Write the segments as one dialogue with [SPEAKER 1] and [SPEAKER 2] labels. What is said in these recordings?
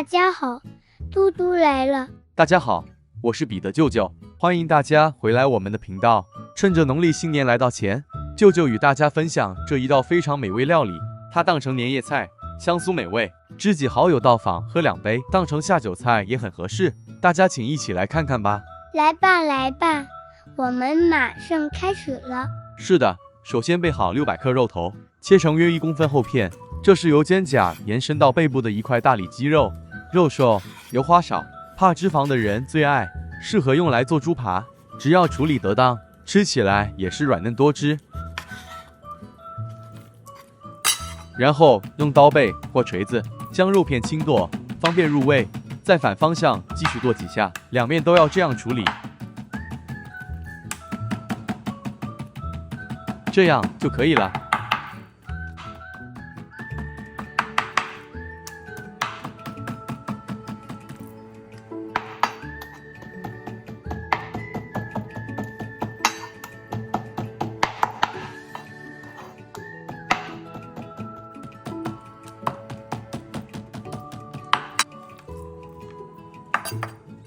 [SPEAKER 1] 大家好，嘟嘟来了。
[SPEAKER 2] 大家好，我是彼得舅舅，欢迎大家回来我们的频道。趁着农历新年来到前，舅舅与大家分享这一道非常美味料理，它当成年夜菜，香酥美味，知己好友到访喝2杯，当成下酒菜也很合适。大家请一起来看看吧。
[SPEAKER 1] 来吧来吧，我们马上开始了。
[SPEAKER 2] 是的，首先备好600克肉头，切成约1公分厚片。这是由肩胛延伸到背部的一块大里脊肉，肉瘦油花少，怕脂肪的人最爱，适合用来做猪扒。只要处理得当，吃起来也是软嫩多汁。然后用刀背或锤子将肉片轻剁，方便入味。再反方向继续剁几下，两面都要这样处理，这样就可以了。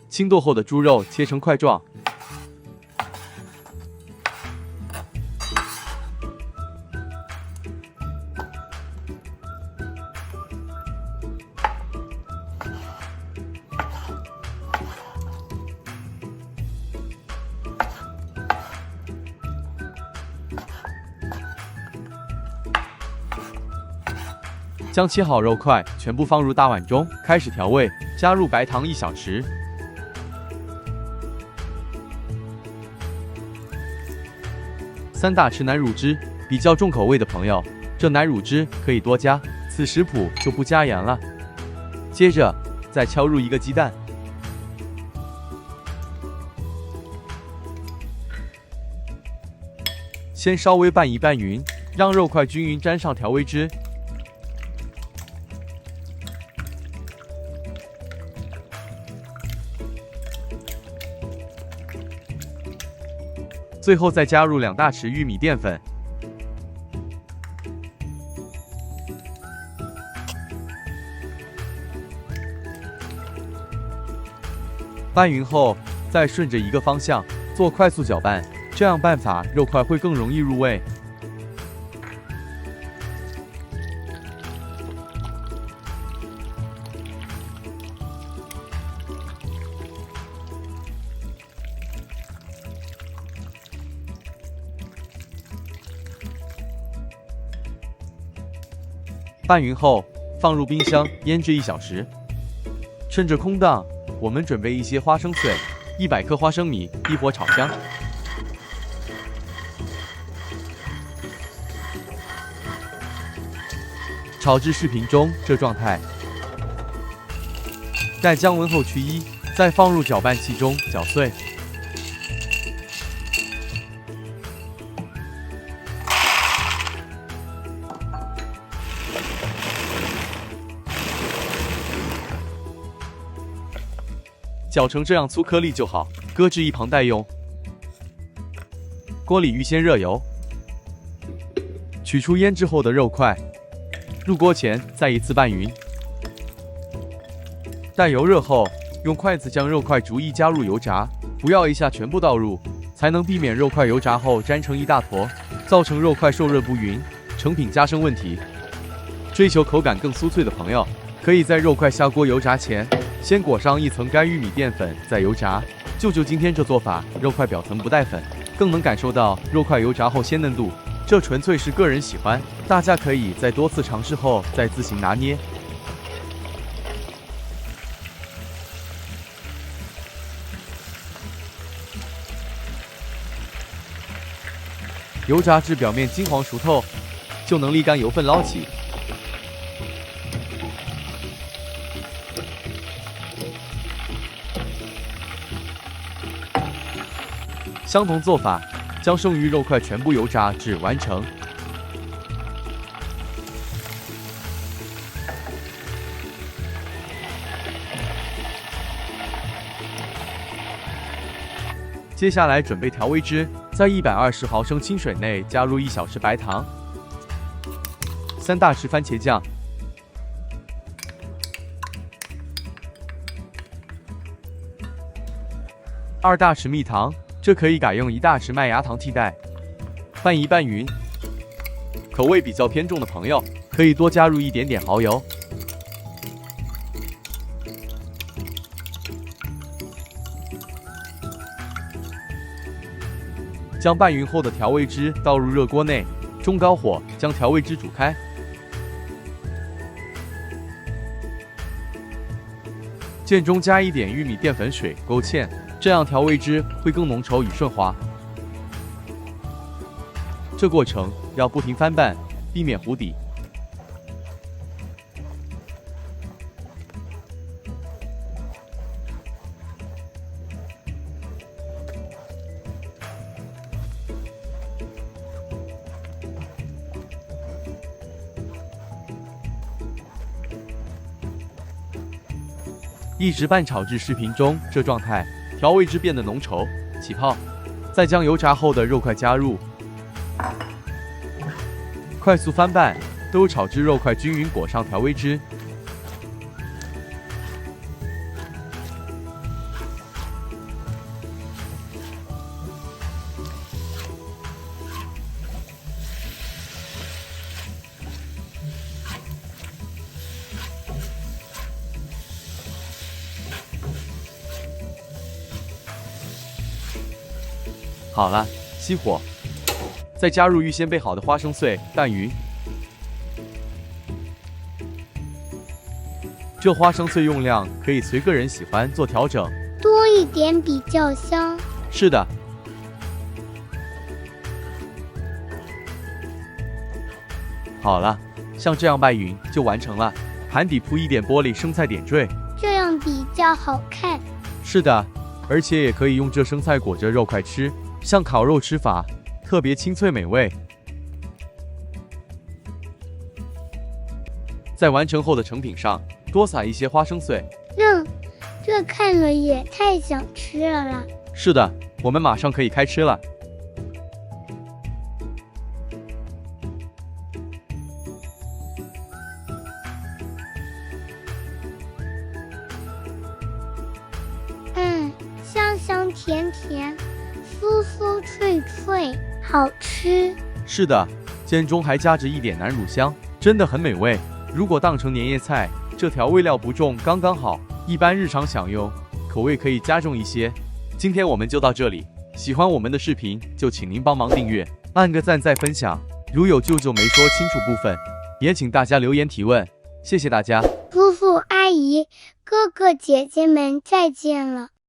[SPEAKER 2] 轻剁后的猪肉切成块状，将切好肉块全部放入大碗中，开始调味，加入白糖1小匙。3大匙奶乳汁，比较重口味的朋友，这奶乳汁可以多加，此食谱就不加盐了。接着再敲入1个鸡蛋，先稍微拌一拌匀，让肉块均匀沾上调味汁。最后再加入2大匙玉米淀粉，拌匀后，再顺着一个方向做快速搅拌，这样拌法肉块会更容易入味。拌匀后，放入冰箱腌制1小时。趁着空档，我们准备一些花生碎，100克花生米，一火炒香。炒至视频中这状态，待降温后去衣，再放入搅拌器中搅碎。搅成这样粗颗粒就好，搁置一旁待用。锅里预先热油，取出腌制后的肉块，入锅前再一次拌匀。待油热后，用筷子将肉块逐一加入油炸，不要一下全部倒入，才能避免肉块油炸后粘成一大坨，造成肉块受热不匀，成品加生问题。追求口感更酥脆的朋友，可以在肉块下锅油炸前，先裹上一层干玉米淀粉，再油炸。舅舅今天这做法，肉块表层不带粉，更能感受到肉块油炸后鲜嫩度。这纯粹是个人喜欢，大家可以在多次尝试后再自行拿捏。油炸至表面金黄熟透，就能沥干油分捞起。相同做法，将剩余肉块全部油炸至完成。接下来准备调味汁，在120毫升清水内加入1小匙白糖，3大匙番茄酱， 2大匙蜜糖，这可以改用1大匙麦芽糖替代。拌一拌匀，口味比较偏重的朋友可以多加入一点点蚝油。将拌匀后的调味汁倒入热锅内，中高火将调味汁煮开。间中加一点玉米淀粉水勾芡，这样调味汁会更浓稠与顺滑。这过程要不停翻拌，避免糊底。一直拌炒至视频中这状态，调味汁变得浓稠起泡，再将油炸后的肉块加入，快速翻拌，都炒至肉块均匀裹上调味汁。好了，熄火，再加入预先备好的花生碎拌匀。这花生碎用量可以随个人喜欢做调整，
[SPEAKER 1] 多一点比较香。
[SPEAKER 2] 是的。好了，像这样拌匀就完成了，盘底铺一点玻璃生菜点缀，
[SPEAKER 1] 这样比较好看。
[SPEAKER 2] 是的，而且也可以用这生菜裹着肉块吃。像烤肉吃法，特别清脆美味。在完成后的成品上多撒一些花生碎。
[SPEAKER 1] 这看了也太想吃了啦。
[SPEAKER 2] 是的，我们马上可以开吃了。
[SPEAKER 1] 香香甜甜。酥酥脆脆，好吃。
[SPEAKER 2] 是的，间中还夹着一点南乳香，真的很美味。如果当成年夜菜，这调味料不重，刚刚好。一般日常享用，口味可以加重一些。今天我们就到这里，喜欢我们的视频就请您帮忙订阅、按个赞再分享。如有舅舅没说清楚部分，也请大家留言提问。谢谢大家。
[SPEAKER 1] 叔叔阿姨、哥哥姐姐们再见了。